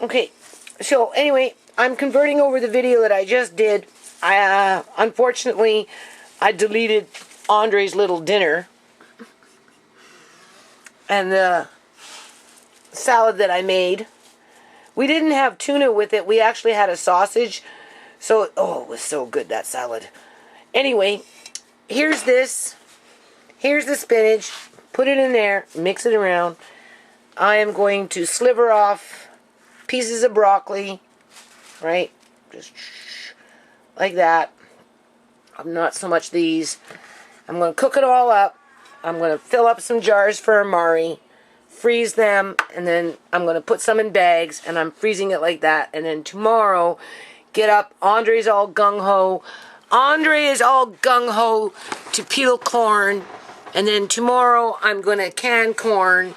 Okay, so anyway, I'm converting over the video that I just did. Unfortunately, I deleted Andre's little dinner and the salad that I made. We didn't have tuna with it. We actually had a sausage. So, oh, it was so good, that salad. Anyway, here's this. Here's the spinach. Put it in there. Mix it around. I am going to sliver off pieces of broccoli. Right? Just like that. Not so much these. I'm going to cook it all up. I'm going to fill up some jars for Amari. Freeze them. And then I'm going to put some in bags. And I'm freezing it like that. And then tomorrow, get up. Andre's all gung-ho. Andre is all gung-ho to peel corn. And then tomorrow, I'm going to can corn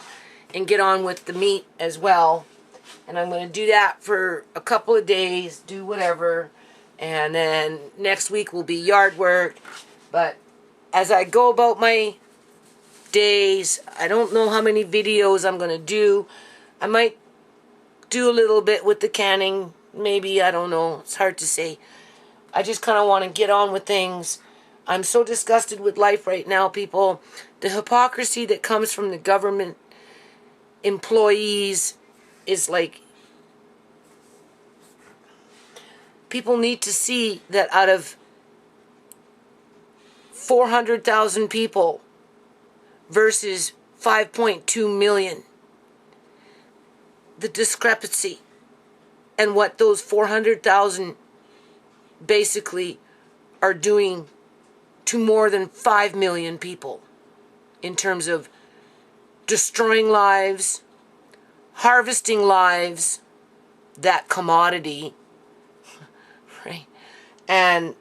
and get on with the meat as well. And I'm going to do that for a couple of days, do whatever. And then next week will be yard work. But as I go about my days, I don't know how many videos I'm going to do. I might do a little bit with the canning. Maybe, I don't know. It's hard to say. I just kind of want to get on with things. I'm so disgusted with life right now, people. The hypocrisy that comes from the government employees is like, people need to see that out of 400,000 people versus 5.2 million, the discrepancy and what those 400,000 basically are doing to more than 5 million people in terms of destroying lives, harvesting lives, that commodity, right, and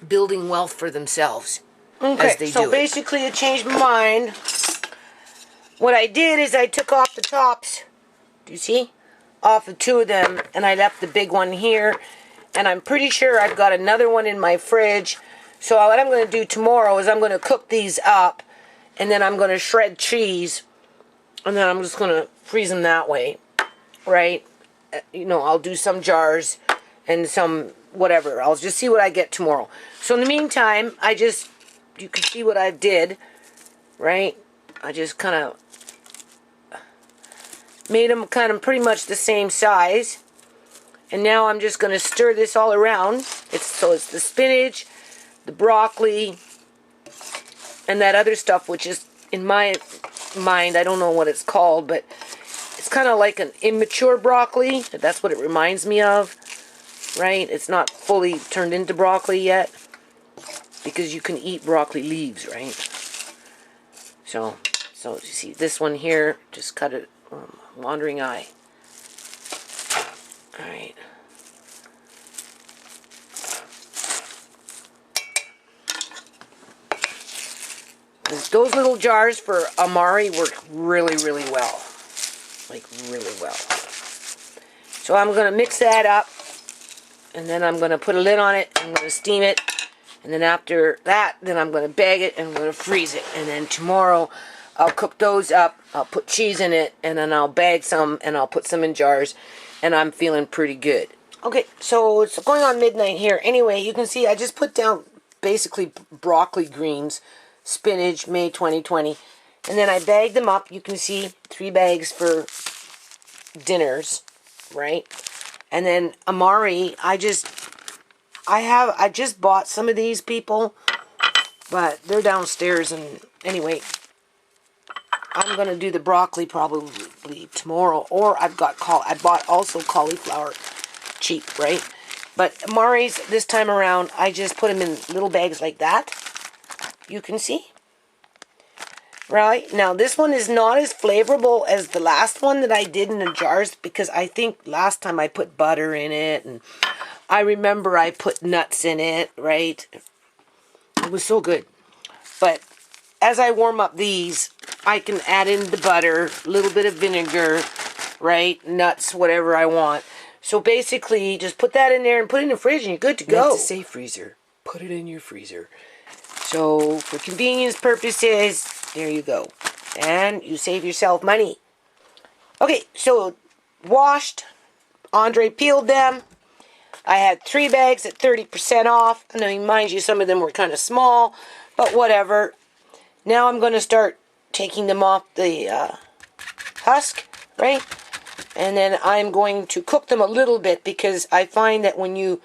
building wealth for themselves as they do it. So basically, it changed my mind. What I did is I took off the tops, do you see, off of two of them, and I left the big one here, and I'm pretty sure I've got another one in my fridge. So what I'm going to do tomorrow is I'm going to cook these up, and then I'm going to shred cheese, and then I'm just going to freeze them that way, right? You know, I'll do some jars and some whatever. I'll just see what I get tomorrow. So in the meantime, you can see what I did, right? I just kind of made them kind of pretty much the same size. And now I'm just going to stir this all around. So it's the spinach, the broccoli, and that other stuff, which is, in my mind, I don't know what it's called, but it's kind of like an immature broccoli. That's what it reminds me of, right? It's not fully turned into broccoli yet, because you can eat broccoli leaves, right? So you see this one here, just cut it, wandering eye. All right. Those little jars for Amari work really, really well. Like, really well. So I'm going to mix that up. And then I'm going to put a lid on it. I'm going to steam it. And then after that, then I'm going to bag it and I'm going to freeze it. And then tomorrow, I'll cook those up. I'll put cheese in it. And then I'll bag some and I'll put some in jars. And I'm feeling pretty good. Okay, so it's going on midnight here. Anyway, you can see I just put down basically broccoli greens, spinach, May 2020. And then I bagged them up. You can see 3 bags for dinners, right? And then Amari, I just bought some of these, people, but they're downstairs. And anyway, I'm going to do the broccoli probably tomorrow. Or I bought also cauliflower cheap, right? But Amari's, this time around, I just put them in little bags like that. You can see. Right? Now, this one is not as flavorful as the last one that I did in the jars, because I think last time I put butter in it, and I remember I put nuts in it, right? It was so good. But as I warm up these, I can add in the butter, a little bit of vinegar, right? Nuts, whatever I want. So basically, just put that in there and put it in the fridge and you're good to go. Meant to say freezer. Put it in your freezer. So, for convenience purposes, there you go. And you save yourself money. Okay, so washed. Andre peeled them. I had 3 bags at 30% off. I mean, mind you, some of them were kind of small, but whatever. Now I'm going to start taking them off the husk, right? And then I'm going to cook them a little bit, because I find that when you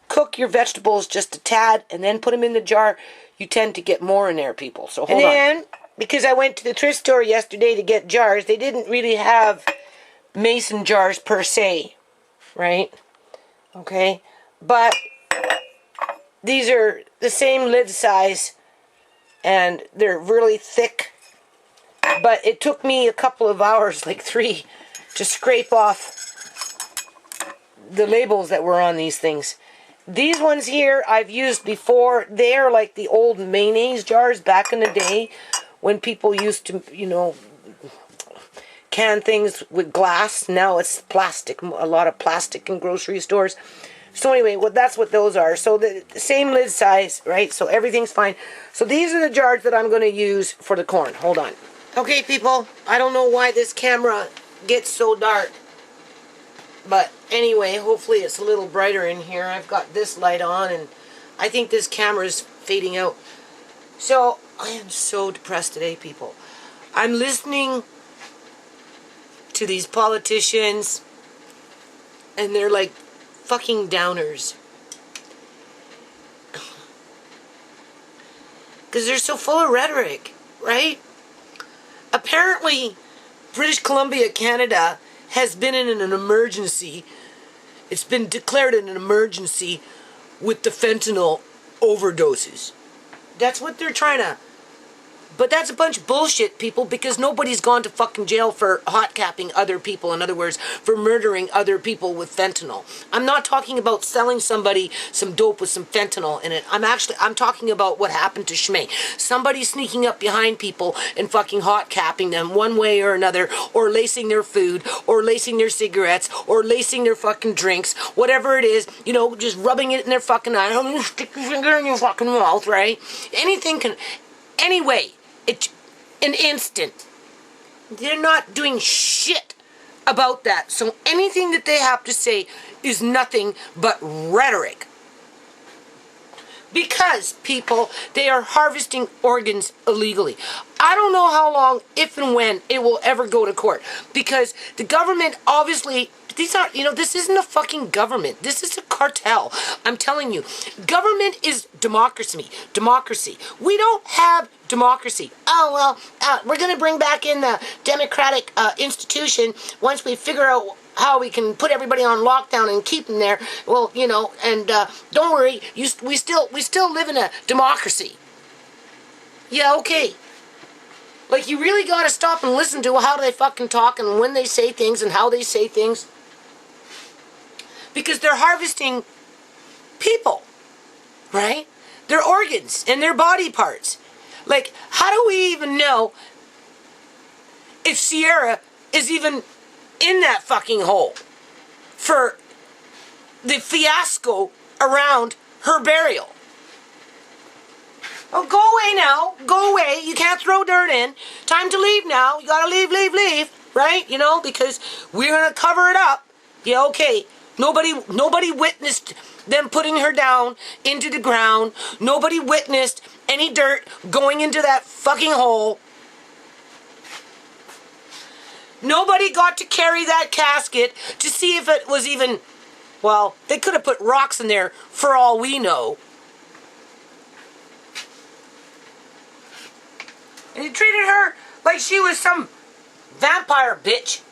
cook your vegetables just a tad and then put them in the jar, you tend to get more in there, people. So hold on. Because I went to the thrift store yesterday to get jars, they didn't really have mason jars per se, right? Okay, but these are the same lid size, and they're really thick. But it took me a couple of hours, like 3, to scrape off the labels that were on these things. These ones here I've used before. They're like the old mayonnaise jars back in the day when people used to, you know, can things with glass. Now it's plastic, a lot of plastic in grocery stores. So anyway, well, that's what those are. So the same lid size, right? So everything's fine. So these are the jars that I'm going to use for the corn. Hold on. Okay, people, I don't know why this camera gets so dark. But anyway, hopefully it's a little brighter in here. I've got this light on, and I think this camera is fading out. So I am so depressed today, people. I'm listening to these politicians, and they're like fucking downers. Because they're so full of rhetoric, right? Apparently, British Columbia, Canada, has been in an emergency. It's been declared an emergency with the fentanyl overdoses. That's what they're trying to... But that's a bunch of bullshit, people, because nobody's gone to fucking jail for hot-capping other people. In other words, for murdering other people with fentanyl. I'm not talking about selling somebody some dope with some fentanyl in it. I'm talking about what happened to ShaMay. Somebody sneaking up behind people and fucking hot-capping them one way or another, or lacing their food, or lacing their cigarettes, or lacing their fucking drinks, whatever it is, you know, just rubbing it in their fucking eye. Oh, you stick your finger in your fucking mouth, right? Anything can... Anyway... It's an instant. They're not doing shit about that. So anything that they have to say is nothing but rhetoric. Because, people, they are harvesting organs illegally. I don't know how long, if and when, it will ever go to court. Because the government, obviously, these aren't, you know, this isn't a fucking government. This is a cartel. I'm telling you. Government is democracy. Democracy. We don't have democracy. Oh, well, we're going to bring back in the democratic institution once we figure out how we can put everybody on lockdown and keep them there. Well, you know, and don't worry, we still live in a democracy. Yeah, okay. Like, you really got to stop and listen to how they fucking talk and when they say things and how they say things. Because they're harvesting people, right? Their organs and their body parts. Like, how do we even know if Ciera is even in that fucking hole for the fiasco around her burial? Oh, go away now. Go away. You can't throw dirt in. Time to leave now. You gotta leave. Right? You know, because we're gonna cover it up. Yeah, okay. Nobody witnessed them putting her down into the ground. Nobody witnessed any dirt going into that fucking hole. Nobody got to carry that casket to see if it was even... Well, they could have put rocks in there for all we know. And he treated her like she was some vampire bitch.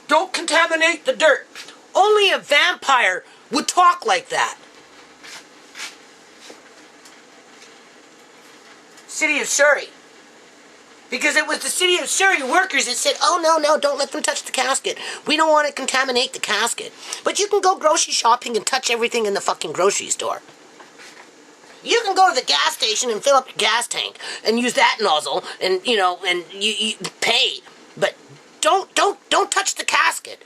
Don't contaminate the dirt. Only a vampire would talk like that. City of Surrey. Because it was the City of Surrey workers that said, oh, no, don't let them touch the casket. We don't want to contaminate the casket. But you can go grocery shopping and touch everything in the fucking grocery store. You can go to the gas station and fill up your gas tank and use that nozzle and, you know, and you pay. But don't touch the casket.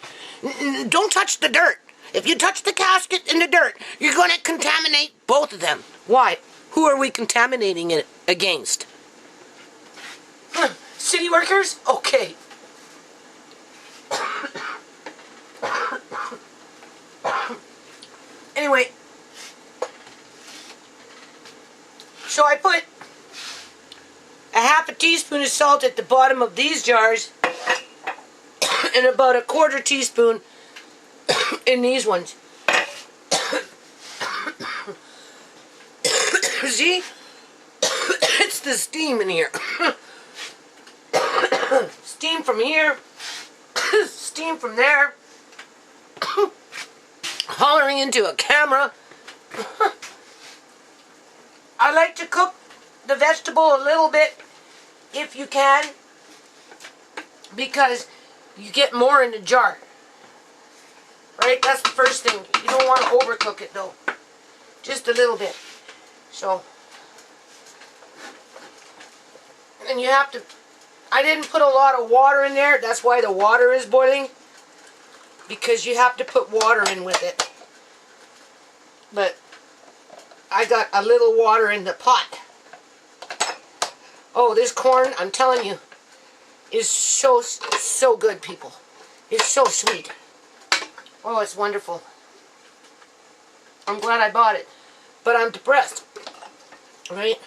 Don't touch the dirt. If you touch the casket and the dirt, you're going to contaminate both of them. Why? Who are we contaminating it against? City workers? Okay. teaspoon of salt at the bottom of these jars and about a 1/4 teaspoon in these ones. See? It's the steam in here. Steam from here. Steam from there. Hollering into a camera. I like to cook the vegetable a little bit if you can, because you get more in the jar. Right? That's the first thing. You don't want to overcook it though. Just a little bit. So, and you have to, I didn't put a lot of water in there. That's why the water is boiling. Because you have to put water in with it. But I got a little water in the pot. Oh, this corn, I'm telling you, is so good, people. It's so sweet. Oh, it's wonderful. I'm glad I bought it. But I'm depressed. Right?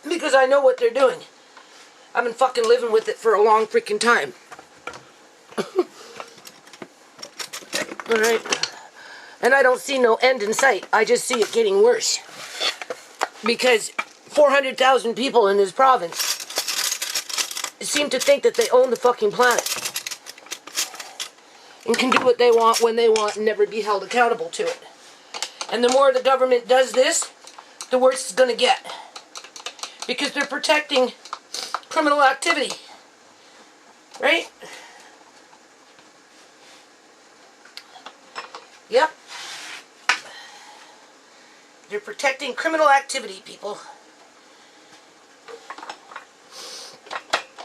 Because I know what they're doing. I've been fucking living with it for a long freaking time. Alright. And I don't see no end in sight. I just see it getting worse. Because 400,000 people in this province seem to think that they own the fucking planet. And can do what they want when they want and never be held accountable to it. And the more the government does this, the worse it's going to get. Because they're protecting criminal activity. Right? Yep. They're protecting criminal activity, people.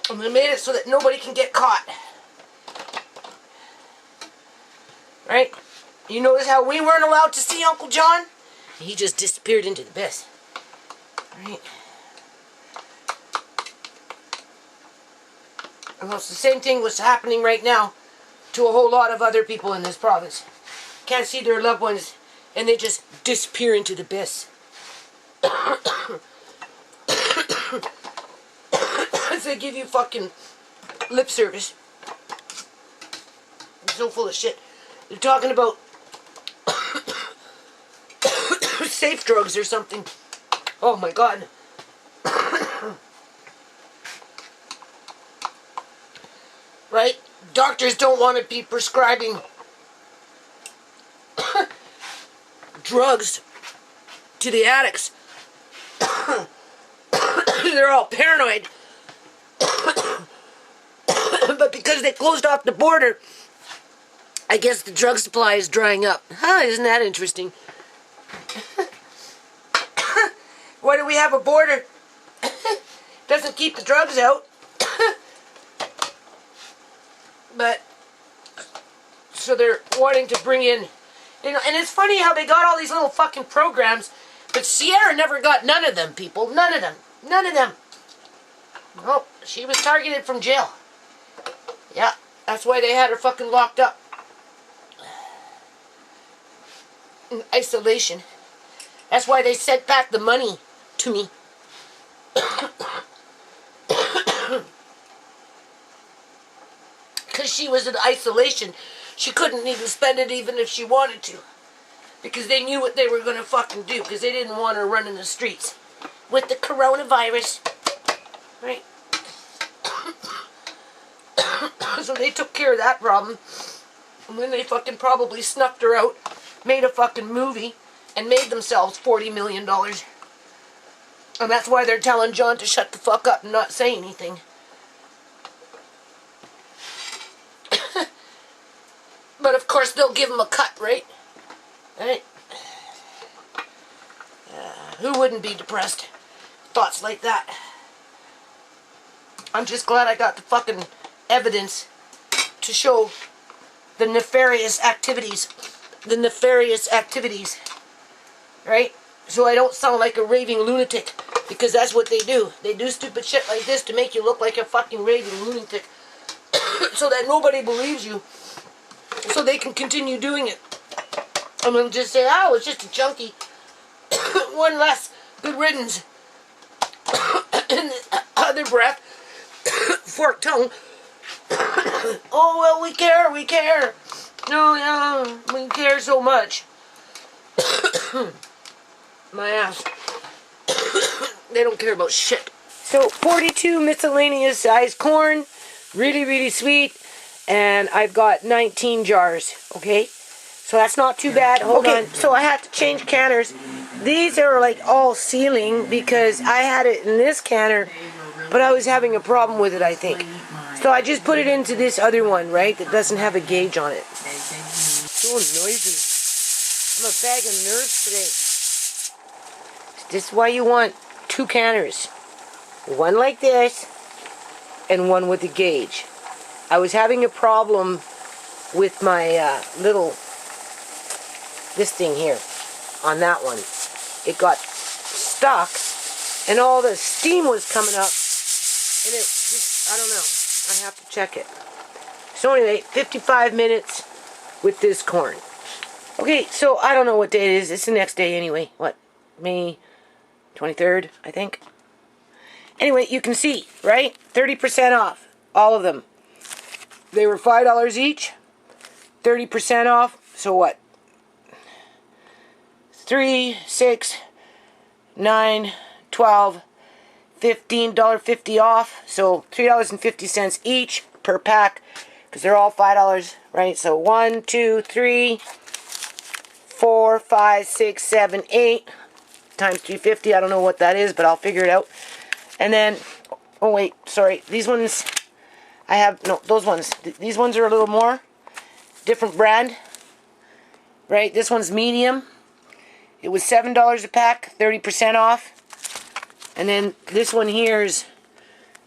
And they made it so that nobody can get caught. Right? You notice how we weren't allowed to see Uncle John? He just disappeared into the abyss. Right? And it's the same thing was happening right now to a whole lot of other people in this province. Can't see their loved ones, and they just disappear into the abyss. They give you fucking lip service. I'm so full of shit. They're talking about safe drugs or something. Oh my God. Right? Doctors don't want to be prescribing drugs to the addicts. They're all paranoid. But because they closed off the border, I guess the drug supply is drying up. Huh, isn't that interesting? Why do we have a border? Doesn't keep the drugs out. But, so they're wanting to bring in, you know, and it's funny how they got all these little fucking programs, but Ciera never got none of them, people. None of them. None of them. Nope. She was targeted from jail. Yeah, that's why they had her fucking locked up. In isolation. That's why they sent back the money to me. Because she was in isolation. She couldn't even spend it even if she wanted to. Because they knew what they were going to fucking do. Because they didn't want her running the streets. With the coronavirus. Right? So they took care of that problem. And then they fucking probably snuffed her out. Made a fucking movie. And made themselves $40 million. And that's why they're telling John to shut the fuck up and not say anything. But of course they'll give him a cut, right? Right? Who wouldn't be depressed? Thoughts like that. I'm just glad I got the fucking evidence to show the nefarious activities. The nefarious activities. Right? So I don't sound like a raving lunatic. Because that's what they do. They do stupid shit like this to make you look like a fucking raving lunatic. So that nobody believes you. So they can continue doing it. I'm going to just say, oh, it's just a junkie. One less. Good riddance. And the other breath, forked tongue. Oh, well, we care. No, yeah, we care so much. My ass. They don't care about shit. So, 42 miscellaneous size corn. Really, really sweet. And I've got 19 jars, okay? So that's not too bad. Hold on. So I had to change canners. These are like all sealing because I had it in this canner, but I was having a problem with it, I think. So I just put it into this other one, right, that doesn't have a gauge on it. So noisy. I'm a bag of nerves today. This is why you want 2 canners. One like this, and one with a gauge. I was having a problem with my little, this thing here, on that one. It got stuck, and all the steam was coming up, and it just, I don't know. I have to check it. So anyway, 55 minutes with this corn. Okay, so I don't know what day it is. It's the next day anyway. What? May 23rd, I think. Anyway, you can see, right? 30% off. All of them. They were $5 each. 30% off. So what? 3, 6, 9, 12, $15.50 off. So $3.50 each per pack. Because they're all $5, right? So 1, 2, 3, 4, 5, 6, 7, 8 times 350. I don't know what that is, but I'll figure it out. And then, oh wait, sorry. These ones, I have, no, those ones. These ones are a little more. Different brand. Right? This one's medium. It was $7 a pack, 30% off. And then this one here is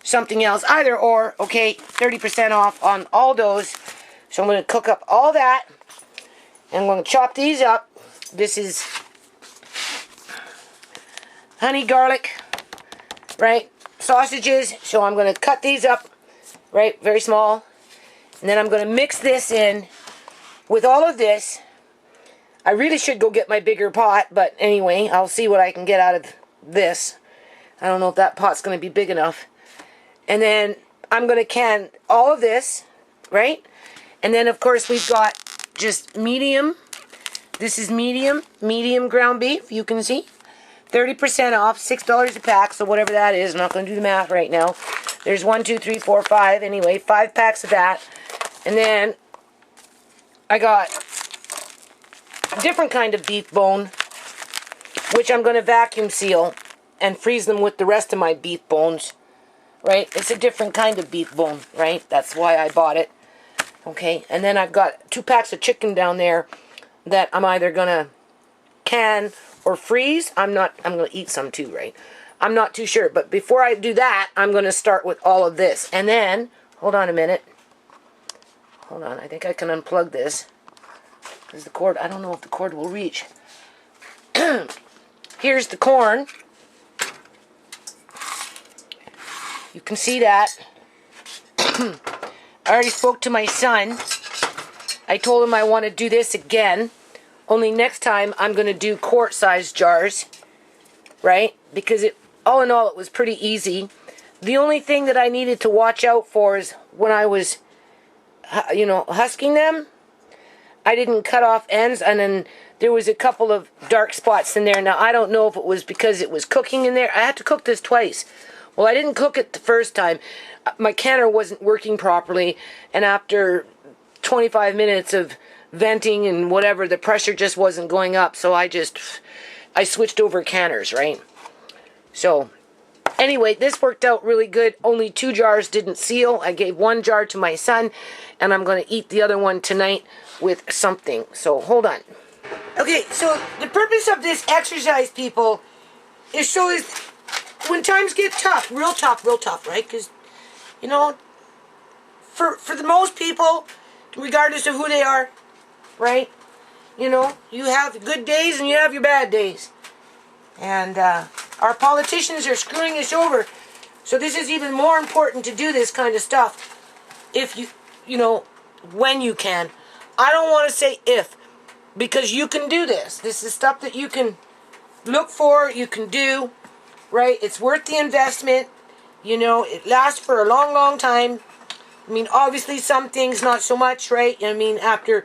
something else. Either or, okay, 30% off on all those. So I'm going to cook up all that. And I'm going to chop these up. This is honey garlic, right? Sausages. So I'm going to cut these up, right? Very small. And then I'm going to mix this in with all of this. I really should go get my bigger pot, but anyway, I'll see what I can get out of this. I don't know if that pot's going to be big enough. And then I'm going to can all of this, right? And then, of course, we've got just medium. This is medium ground beef, you can see. 30% off, $6 a pack, so whatever that is. I'm not going to do the math right now. There's 1, 2, 3, 4, 5. Anyway, 5 packs of that. And then I got a different kind of beef bone, which I'm going to vacuum seal and freeze them with the rest of my beef bones. Right? It's a different kind of beef bone, right? That's why I bought it. Okay, and then I've got 2 packs of chicken down there that I'm either going to can or freeze. I'm going to eat some too, right? I'm not too sure, but before I do that, I'm going to start with all of this. And then, hold on a minute. Hold on, I think I can unplug this. Because the cord, I don't know if the cord will reach. Here's the corn. You can see that. I already spoke to my son. I told him I want to do this again. Only next time I'm going to do quart-sized jars. Right? Because all in all, it was pretty easy. The only thing that I needed to watch out for is when I was, husking them, I didn't cut off ends, and then there was a couple of dark spots in there. Now, I don't know if it was because it was cooking in there. I had to cook this twice. Well, I didn't cook it the first time. My canner wasn't working properly, and after 25 minutes of venting and whatever, the pressure just wasn't going up, so I switched over canners, right? So, anyway, this worked out really good. Only 2 jars didn't seal. I gave 1 jar to my son, and I'm going to eat the other one tonight with something. So, hold on. Okay, so the purpose of this exercise, people, is so when times get tough, real tough, right? Because, for the most people, regardless of who they are, right? You have good days and you have your bad days. And our politicians are screwing us over. So this is even more important to do this kind of stuff if when you can. I don't want to say if, because you can do this. This is stuff that you can look for, you can do, right? It's worth the investment. You know, it lasts for a long, long time. I mean, obviously some things not so much, right? I mean, after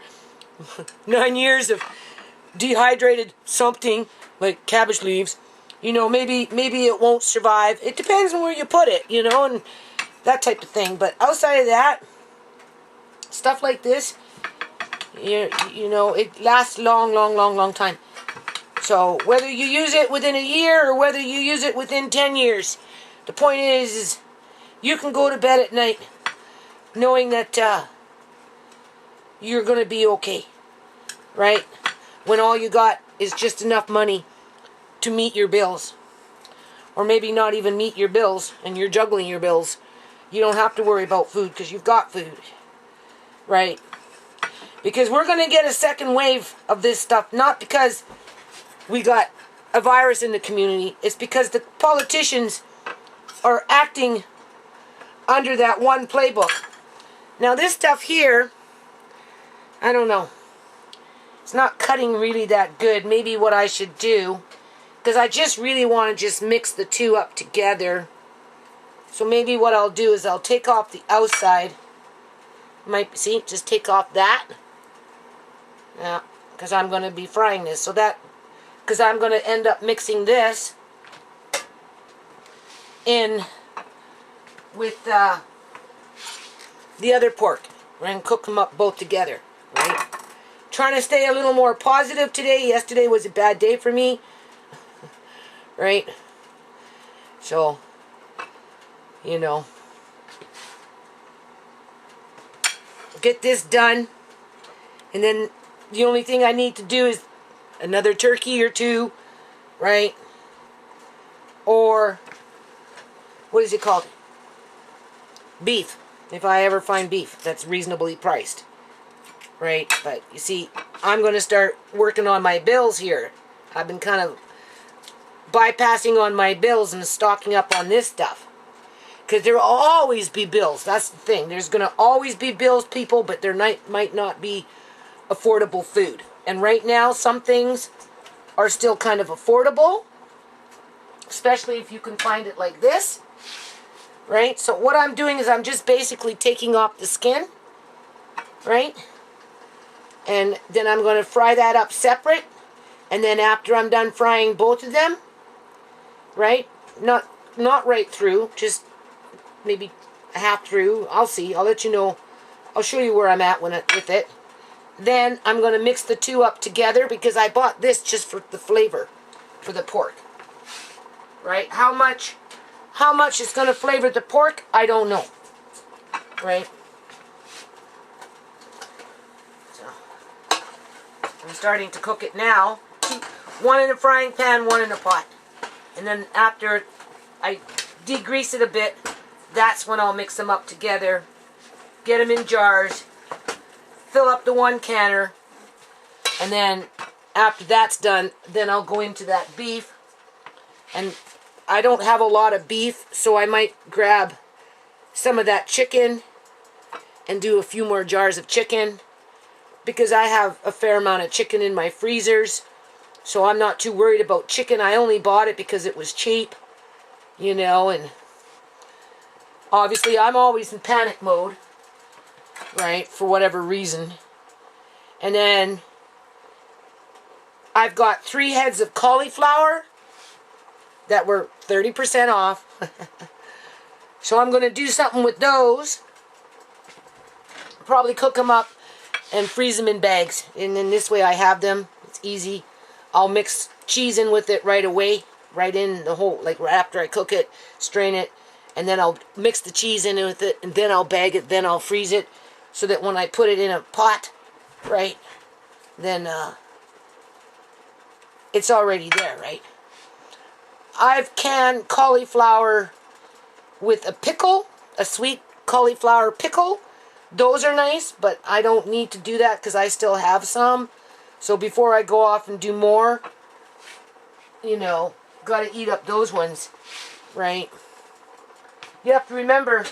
9 years of dehydrated something, like cabbage leaves, you know, maybe it won't survive. It depends on where you put it, you know, and that type of thing. But outside of that, stuff like this, you know, it lasts long, long, long, long time. So whether you use it within a year or whether you use it within 10 years, the point is you can go to bed at night knowing that you're going to be okay, right? When all you got is just enough money to meet your bills. Or maybe not even meet your bills and you're juggling your bills. You don't have to worry about food because you've got food, right? Because we're going to get a second wave of this stuff, not because we got a virus in the community. It's because the politicians are acting under that one playbook. Now this stuff here, I don't know. It's not cutting really that good. Maybe what I should do, because I just really want to just mix the two up together. So maybe what I'll do is I'll take off the outside. See, just take off that. Yeah, because I'm going to be frying this. So that, because I'm going to end up mixing this in with the other pork. We're going to cook them up both together, right? Trying to stay a little more positive today. Yesterday was a bad day for me, right? So, you know, get this done, and then the only thing I need to do is another turkey or two, right? Or what is it called? Beef. If I ever find beef that's reasonably priced, right? But you see, I'm going to start working on my bills here. I've been kind of bypassing on my bills and stocking up on this stuff. Because there will always be bills. That's the thing. There's going to always be bills, people, but there might not be affordable food. And right now, some things are still kind of affordable, especially if you can find it like this, right? So what I'm doing is I'm just basically taking off the skin, right? And then I'm going to fry that up separate. And then after I'm done frying both of them, right? Not right through, just maybe half through. I'll see. I'll let you know. I'll show you where I'm at with it. Then I'm going to mix the two up together because I bought this just for the flavor for the pork. Right? How much it's going to flavor the pork, I don't know. Right? So I'm starting to cook it now. One in a frying pan, one in a pot. And then after I degrease it a bit, that's when I'll mix them up together. Get them in jars. Fill up the one canner, and then after that's done, then I'll go into that beef. And I don't have a lot of beef, so I might grab some of that chicken and do a few more jars of chicken, because I have a fair amount of chicken in my freezers, so I'm not too worried about chicken. I only bought it because it was cheap, you know, and obviously I'm always in panic mode, right, for whatever reason. And then I've got 3 heads of cauliflower that were 30% off. So I'm going to do something with those. Probably cook them up and freeze them in bags. And then this way I have them. It's easy. I'll mix cheese in with it right away. Right in the whole, like right after I cook it, strain it. And then I'll mix the cheese in with it. And then I'll bag it. Then I'll freeze it. So that when I put it in a pot, right, then it's already there, right? I've canned cauliflower with a pickle, a sweet cauliflower pickle. Those are nice, but I don't need to do that because I still have some. So before I go off and do more, you know, got to eat up those ones, right? You have to remember,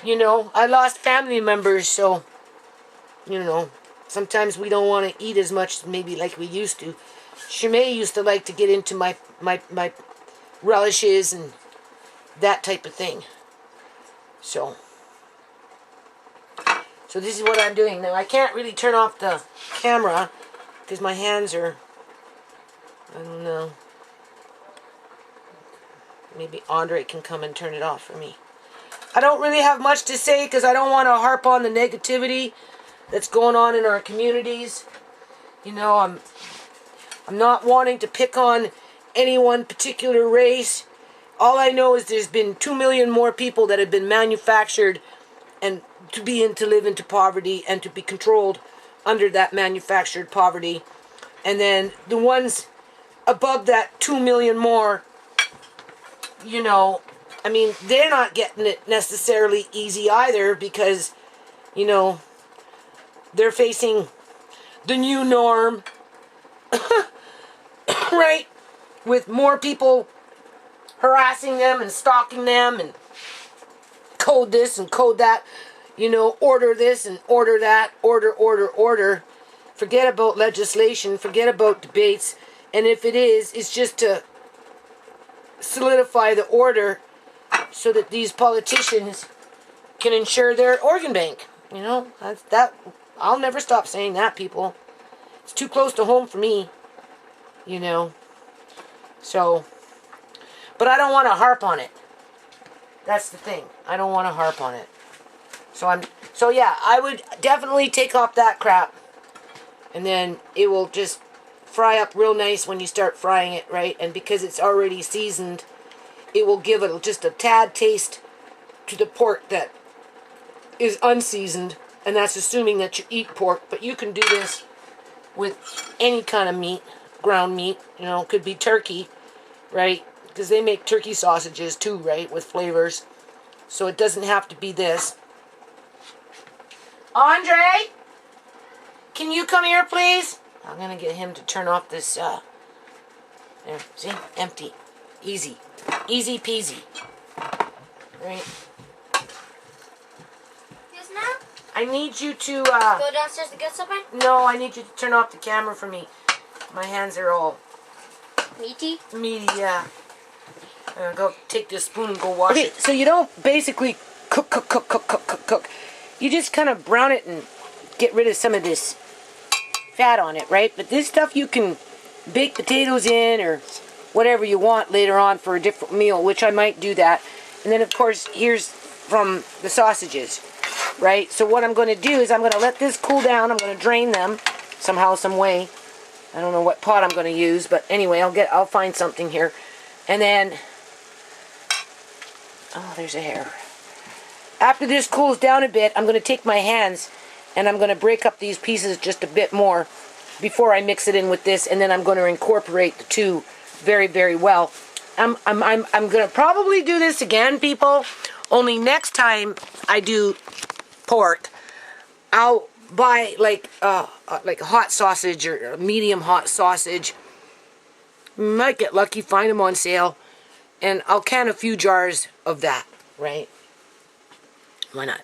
you know, I lost family members, so, you know, sometimes we don't want to eat as much maybe like we used to. ShaMay used to like to get into my relishes and that type of thing. So this is what I'm doing. Now, I can't really turn off the camera because my hands are, I don't know. Maybe Andre can come and turn it off for me. I don't really have much to say because I don't want to harp on the negativity that's going on in our communities. You know, I'm not wanting to pick on any one particular race. All I know is there's been 2 million more people that have been manufactured and to live into poverty and to be controlled under that manufactured poverty. And then the ones above that 2 million more, you know, I mean, they're not getting it necessarily easy either because, you know, they're facing the new norm, right? With more people harassing them and stalking them and code this and code that, you know, order this and order that, order. Forget about legislation, forget about debates, and if it is, it's just to solidify the order so that these politicians can ensure their organ bank. You know, that I'll never stop saying that, people. It's too close to home for me, you know. So, but I don't want to harp on it. That's the thing. I don't want to harp on it. So yeah, I would definitely take off that crap. And then it will just fry up real nice when you start frying it, right? And because it's already seasoned, it will give it just a tad taste to the pork that is unseasoned. And that's assuming that you eat pork. But you can do this with any kind of meat, ground meat. You know, it could be turkey, right? Because they make turkey sausages too, right? With flavors. So it doesn't have to be this. Andre? Can you come here, please? I'm going to get him to turn off this, there, see? Empty. Easy. Easy peasy. Right? Yes, now? I need you to, go downstairs to get something? No, I need you to turn off the camera for me. My hands are all... Meaty? Meaty, yeah. Go take this spoon and go wash it. So you don't basically cook. You just kind of brown it and get rid of some of this fat on it, right? But this stuff you can bake potatoes in or whatever you want later on for a different meal, which I might do that. And then, of course, here's from the sausages, right? So what I'm going to do is I'm going to let this cool down. I'm going to drain them somehow, some way. I don't know what pot I'm going to use, but anyway, I'll find something here. And then, oh, there's a hair. After this cools down a bit, I'm going to take my hands and I'm going to break up these pieces just a bit more before I mix it in with this, and then I'm going to incorporate the two very, very well. I'm going to probably do this again, people. Only next time I do pork, I'll buy like a hot sausage or a medium hot sausage. Might get lucky, find them on sale, and I'll can a few jars of that, right? Why not?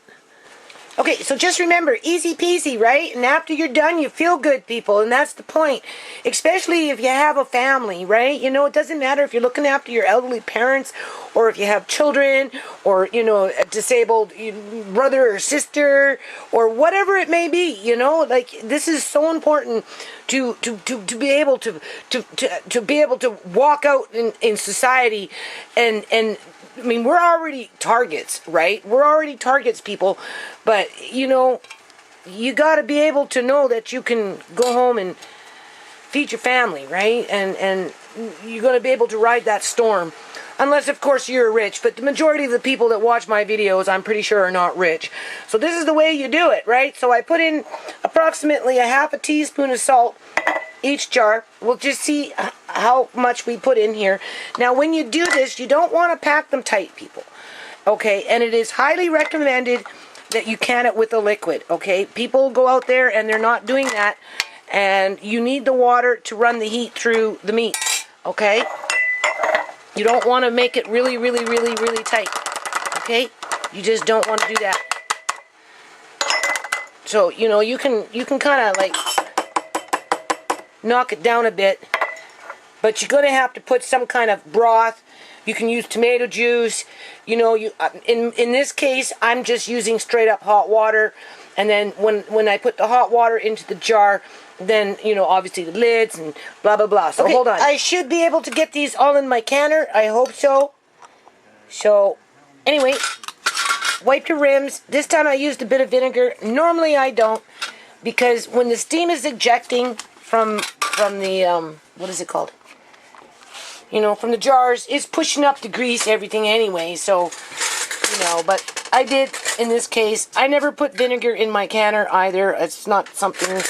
Okay, so just remember, easy peasy, right? And after you're done, you feel good, people, and that's the point. Especially if you have a family, right? You know, it doesn't matter if you're looking after your elderly parents, or if you have children, or, you know, a disabled brother or sister, or whatever it may be, you know? Like, this is so important to be able to be able to walk out in society and I mean, we're already targets, right? We're already targets, people. But, you know, you got to be able to know that you can go home and feed your family, right? And you're going to be able to ride that storm. Unless, of course, you're rich. But the majority of the people that watch my videos, I'm pretty sure, are not rich. So this is the way you do it, right? So I put in approximately a half a teaspoon of salt each jar. We'll just see how much we put in here. Now, when you do this, you don't want to pack them tight, people. Okay? And it is highly recommended that you can it with a liquid. Okay? People go out there and they're not doing that. And you need the water to run the heat through the meat. Okay? You don't want to make it really, really, really, really tight. Okay? You just don't want to do that. So, you know, you can kind of like knock it down a bit, but you're going to have to put some kind of broth You can use tomato juice. You know, in this case, I'm just using straight up hot water. And then when I put the hot water into the jar, then, you know, obviously the lids and blah, blah, blah. So hold on. I should be able to get these all in my canner. I hope so. So, anyway, wipe your rims. This time I used a bit of vinegar. Normally I don't, because when the steam is ejecting from the, what is it called? You know, from the jars, it's pushing up the grease, everything anyway. So, you know, but I did in this case. I never put vinegar in my canner either. It's not something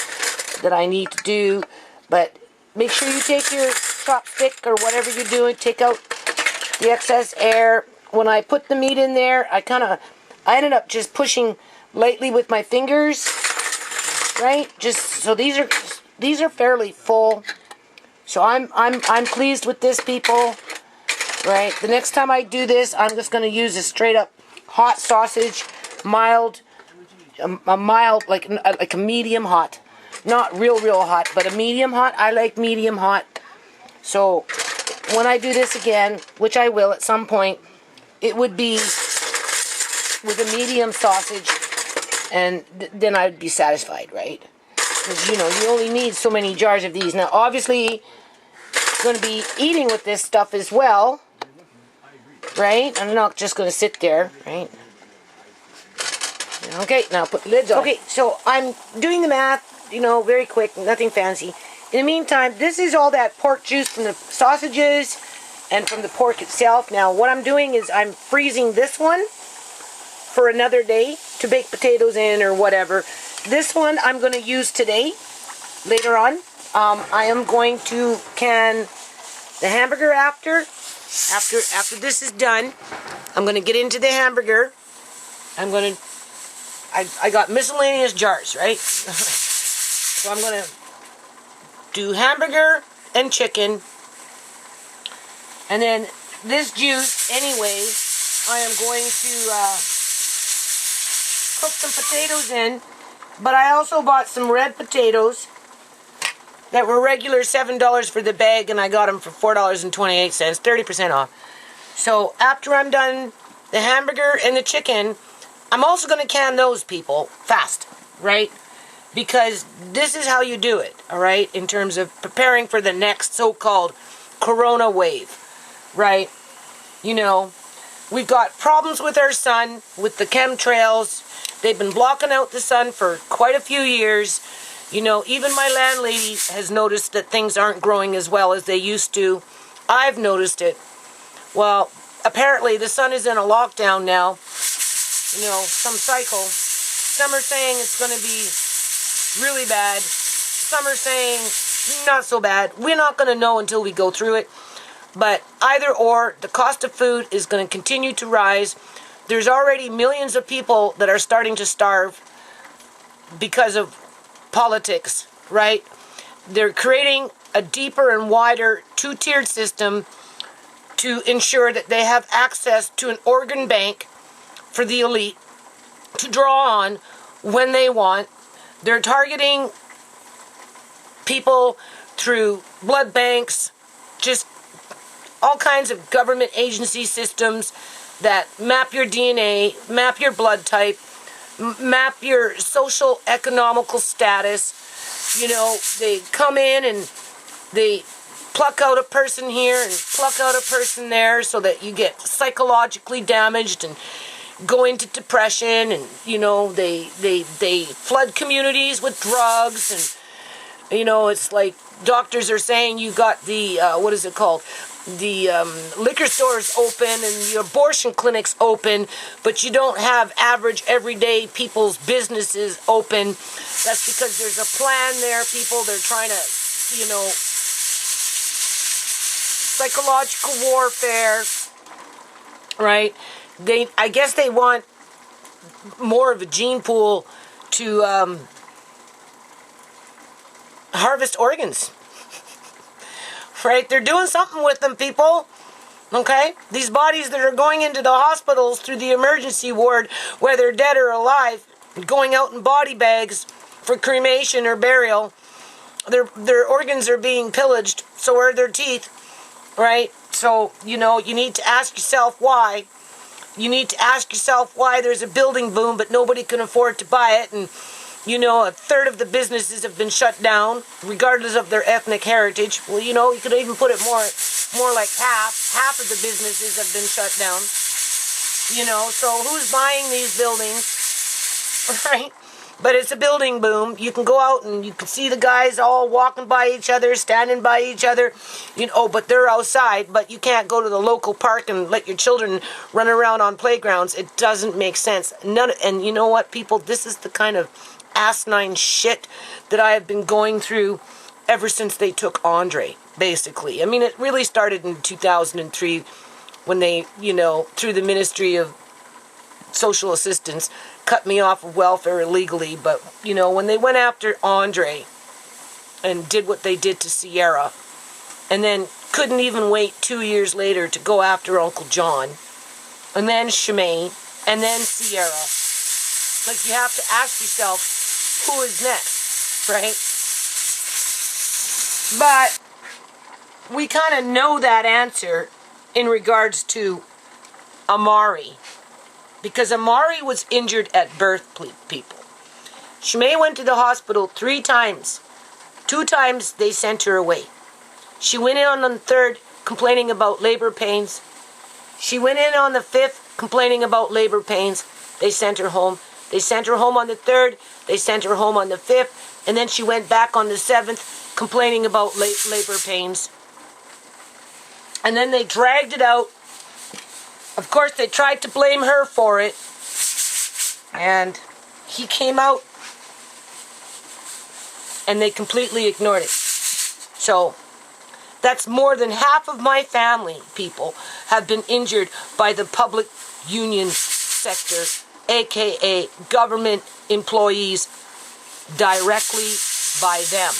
that I need to do. But make sure you take your chopstick or whatever you're doing, take out the excess air. When I put the meat in there, I ended up just pushing lightly with my fingers, right? Just so these are fairly full. So I'm pleased with this, people. Right? The next time I do this, I'm just going to use a straight up hot sausage, mild, a mild, like a medium hot, not real hot, but a medium hot. I like medium hot. So when I do this again, which I will at some point, it would be with a medium sausage, and then I'd be satisfied, right? Because, you know, you only need so many jars of these. Now, obviously, I'm going to be eating with this stuff as well, right? I'm not just going to sit there, right? Okay, now put the lids on. Okay, so I'm doing the math, you know, very quick, nothing fancy. In the meantime, this is all that pork juice from the sausages and from the pork itself. Now, what I'm doing is I'm freezing this one for another day to bake potatoes in or whatever. This one I'm going to use today, later on. I am going to can the hamburger after this is done. I'm going to get into the hamburger. I got miscellaneous jars, right? So I'm going to do hamburger and chicken. And then this juice, anyway, I am going to cook some potatoes in. But I also bought some red potatoes that were regular $7 for the bag, and I got them for $4.28, 30% off. So after I'm done the hamburger and the chicken, I'm also going to can those, people, fast, right? Because this is how you do it, all right, in terms of preparing for the next so-called corona wave, right? You know, we've got problems with our sun, with the chemtrails. They've been blocking out the sun for quite a few years. You know, even my landlady has noticed that things aren't growing as well as they used to. I've noticed it. Well, apparently the sun is in a lockdown now. You know, some cycle. Some are saying it's going to be really bad. Some are saying not so bad. We're not going to know until we go through it. But either or, the cost of food is going to continue to rise. There's already millions of people that are starting to starve because of politics, right? They're creating a deeper and wider two-tiered system to ensure that they have access to an organ bank for the elite to draw on when they want. They're targeting people through blood banks, just all kinds of government agency systems that map your DNA, map your blood type, map your social economical status. You know, they come in and they pluck out a person here and pluck out a person there so that you get psychologically damaged and go into depression, and, you know, they flood communities with drugs, and, you know, it's like doctors are saying you got the, what is it called? The liquor stores open and the abortion clinics open, but you don't have average everyday people's businesses open. That's because there's a plan there, people. They're trying to, you know, psychological warfare, right? I guess they want more of a gene pool to harvest organs. Right? They're doing something with them, people. Okay? These bodies that are going into the hospitals through the emergency ward, whether dead or alive, going out in body bags for cremation or burial, their organs are being pillaged. So are their teeth. Right? So, you know, you need to ask yourself why. You need to ask yourself why there's a building boom, but nobody can afford to buy it. And, you know, a third of the businesses have been shut down, regardless of their ethnic heritage. Well, you know, you could even put it more like half. Half of the businesses have been shut down. You know, so who's buying these buildings, right? But it's a building boom. You can go out and you can see the guys all walking by each other, standing by each other. You know, but they're outside. But you can't go to the local park and let your children run around on playgrounds. It doesn't make sense. And you know what, people? This is the kind of asinine shit that I have been going through ever since they took Andre, basically. I mean, it really started in 2003 when they, you know, through the Ministry of Social Assistance, cut me off of welfare illegally. But, you know, when they went after Andre and did what they did to Ciera, and then couldn't even wait 2 years later to go after Uncle John, and then ShaMay, and then Ciera. Like, you have to ask yourself, who is next, right? But we kind of know that answer in regards to Amari. Because Amari was injured at birth, people. ShaMay went to the hospital 3 times. 2 times they sent her away. She went in on the 3rd complaining about labor pains. She went in on the 5th complaining about labor pains. They sent her home. They sent her home on the 3rd. They sent her home on the 5th. And then she went back on the 7th complaining about labor pains. And then they dragged it out. Of course, they tried to blame her for it. And he came out. And they completely ignored it. So, that's more than half of my family, people, have been injured by the public union sector, aka government employees, directly by them.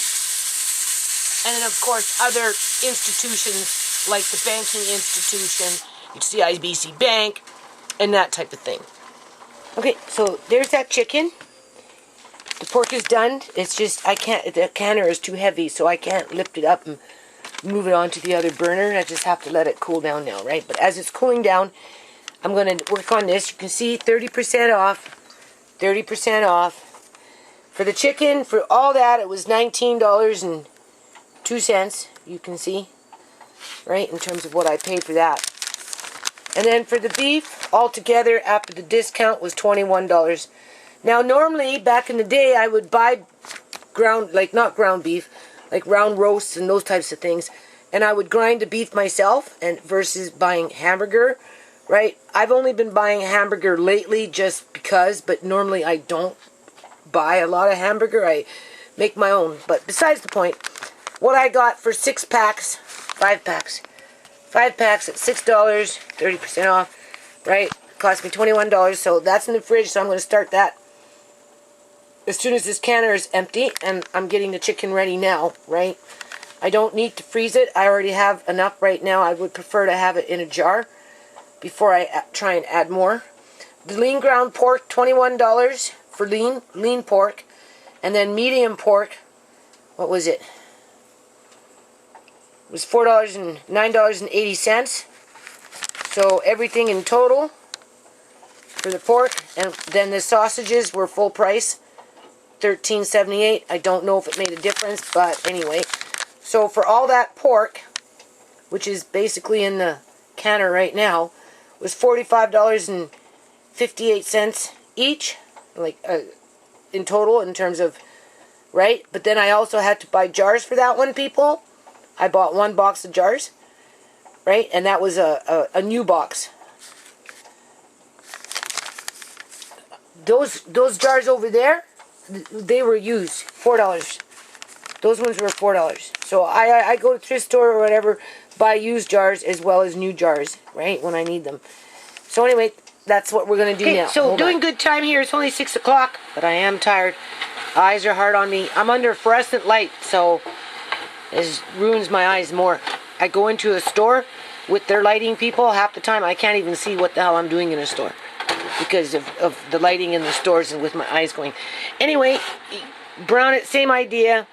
And then, of course, other institutions like the banking institution, CIBC Bank, and that type of thing. Okay, so there's that chicken. The pork is done. It's just, I can't, the canner is too heavy, so I can't lift it up and move it onto the other burner. I just have to let it cool down now, right? But as it's cooling down, I'm going to work on this. You can see 30% off. 30% off. For the chicken, for all that, it was $19.02. You can see, right, in terms of what I paid for that. And then for the beef, altogether, after the discount, was $21. Now, normally, back in the day, I would buy ground, like not ground beef, like round roasts and those types of things. And I would grind the beef myself and versus buying hamburger, right? I've only been buying hamburger lately just because, but normally I don't buy a lot of hamburger. I make my own. But besides the point, what I got for 5 packs at $6, 30% off, right? Cost me $21, so that's in the fridge, so I'm going to start that as soon as this canner is empty, and I'm getting the chicken ready now, right? I don't need to freeze it. I already have enough right now. I would prefer to have it in a jar before I try and add more. The lean ground pork, $21 for lean pork, and then medium pork, what was it? It was $9.80. So everything in total for the pork, and then the sausages were full price, $13.78. I don't know if it made a difference, but anyway. So for all that pork, which is basically in the canner right now, was $45.58 each, like in total in terms of, right? But then I also had to buy jars for that one, people. I bought 1 box of jars, right? And that was a new box. Those jars over there, they were used, $4. Those ones were $4. So I go to thrift store or whatever, buy used jars as well as new jars, right? When I need them. So anyway, that's what we're going to do now. So hold doing on. Good time here. It's only 6 o'clock, but I am tired. Eyes are hard on me. I'm under fluorescent light, so it ruins my eyes more. I go into a store with their lighting people. Half the time I can't even see what the hell I'm doing in a store because of the lighting in the stores and with my eyes going. Anyway, brown it, same idea.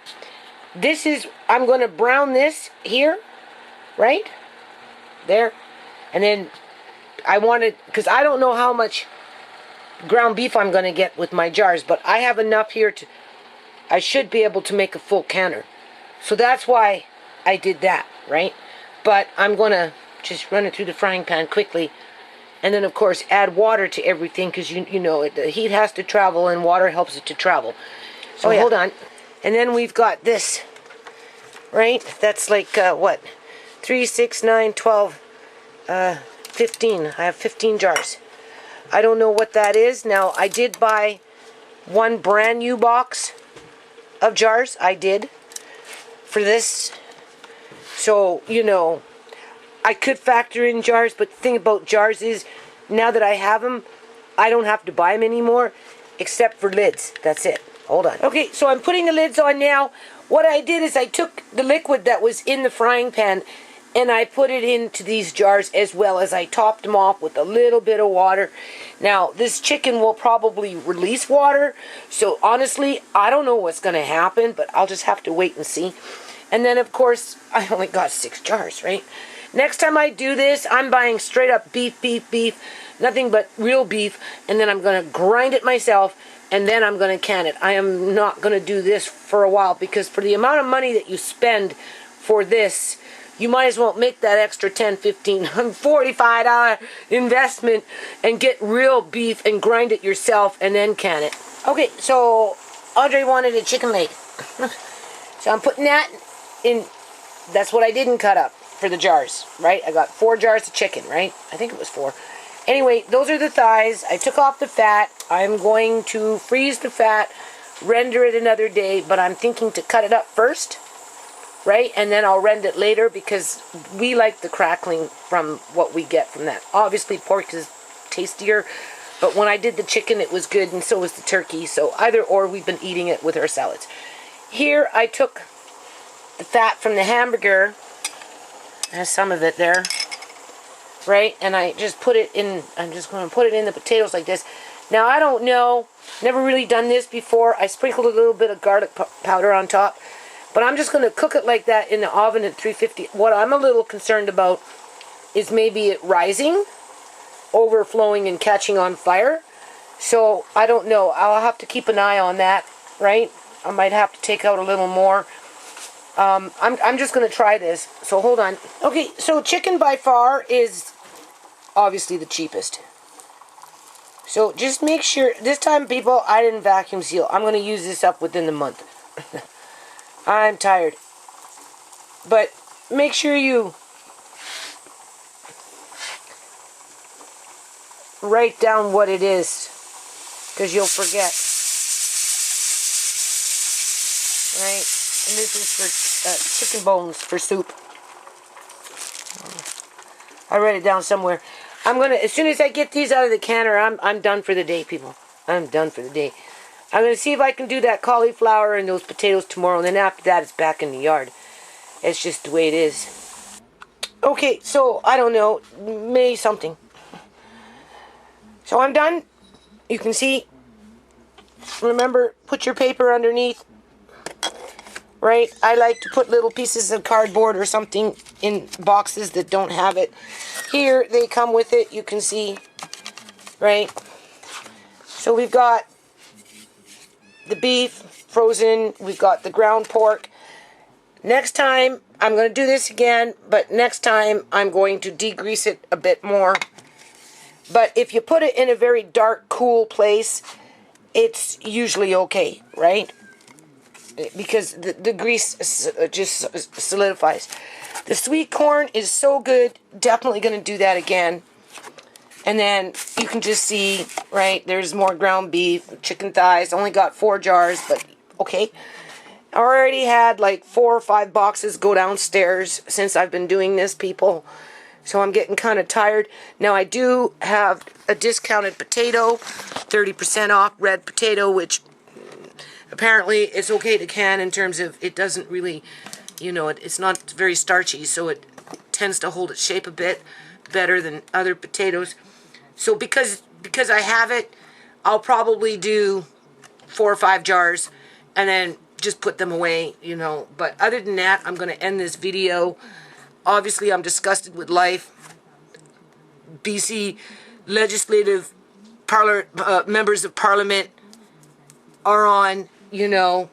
This is, I'm going to brown this here, right? there. And then I wanted, because I don't know how much ground beef I'm going to get with my jars, but I have enough here to, I should be able to make a full canner. So that's why I did that, right? But I'm going to just run it through the frying pan quickly. And then, of course, add water to everything because, you know, the heat has to travel and water helps it to travel. So hold on. And then we've got this, right? That's like, what? 3, 6, 9, 12, 15. I have 15 jars. I don't know what that is. Now, I did buy one brand new box of jars. I did. For this. So, you know, I could factor in jars, but the thing about jars is, now that I have them, I don't have to buy them anymore, except for lids. That's it. Hold on. Okay, so I'm putting the lids on now. What I did is I took the liquid that was in the frying pan and I put it into these jars as well as I topped them off with a little bit of water. Now, this chicken will probably release water, so honestly, I don't know what's going to happen, but I'll just have to wait and see. And then, of course, I only got 6 jars, right? Next time I do this, I'm buying straight up beef, nothing but real beef, and then I'm going to grind it myself, and then I'm going to can it. I am not going to do this for a while, because for the amount of money that you spend for this, you might as well make that extra $10, $15, $45 investment and get real beef and grind it yourself and then can it. Okay, so Audrey wanted a chicken leg. So I'm putting that in. That's what I didn't cut up for the jars, right? I got 4 jars of chicken, right? I think it was 4. Anyway, those are the thighs. I took off the fat. I'm going to freeze the fat, render it another day, but I'm thinking to cut it up first, right? And then I'll rend it later because we like the crackling from what we get from that. Obviously, pork is tastier, but when I did the chicken, it was good, and so was the turkey. So either or, we've been eating it with our salads. Here, I took the fat from the hamburger. There's some of it there, right? And I just put it in, I'm just going to put it in the potatoes like this. Now, I don't know, never really done this before. I sprinkled a little bit of garlic powder on top, but I'm just going to cook it like that in the oven at 350. What I'm a little concerned about is maybe it rising, overflowing, and catching on fire. So, I don't know. I'll have to keep an eye on that, right? I might have to take out a little more. I'm just going to try this, so hold on. Okay, so chicken by far is obviously the cheapest. So just make sure, this time people, I didn't vacuum seal. I'm going to use this up within the month. I'm tired. But make sure you write down what it is, because you'll forget. Right? And this is for chicken bones for soup. I write it down somewhere. I'm gonna, as soon as I get these out of the canner, I'm done for the day, people. I'm done for the day. I'm gonna see if I can do that cauliflower and those potatoes tomorrow, and then after that, it's back in the yard. It's just the way it is. Okay, so I don't know, May something. So I'm done. You can see. Remember, put your paper underneath. Right? I like to put little pieces of cardboard or something in boxes that don't have it. Here, they come with it. You can see. Right? So we've got the beef frozen. We've got the ground pork. Next time, I'm going to do this again, but next time I'm going to degrease it a bit more. But if you put it in a very dark, cool place, it's usually okay, right? Because the grease just solidifies. The sweet corn is so good. Definitely going to do that again. And then you can just see, right, there's more ground beef, chicken thighs. Only got 4 jars, but okay. I already had like 4 or 5 boxes go downstairs since I've been doing this, people. So I'm getting kind of tired. Now I do have a discounted potato, 30% off red potato, which apparently it's okay to can in terms of it doesn't really, you know, it's not very starchy, so it tends to hold its shape a bit better than other potatoes. So because I have it, I'll probably do 4 or 5 jars and then just put them away, you know. But other than that, I'm going to end this video. Obviously, I'm disgusted with life. BC legislative members of parliament are on, you know,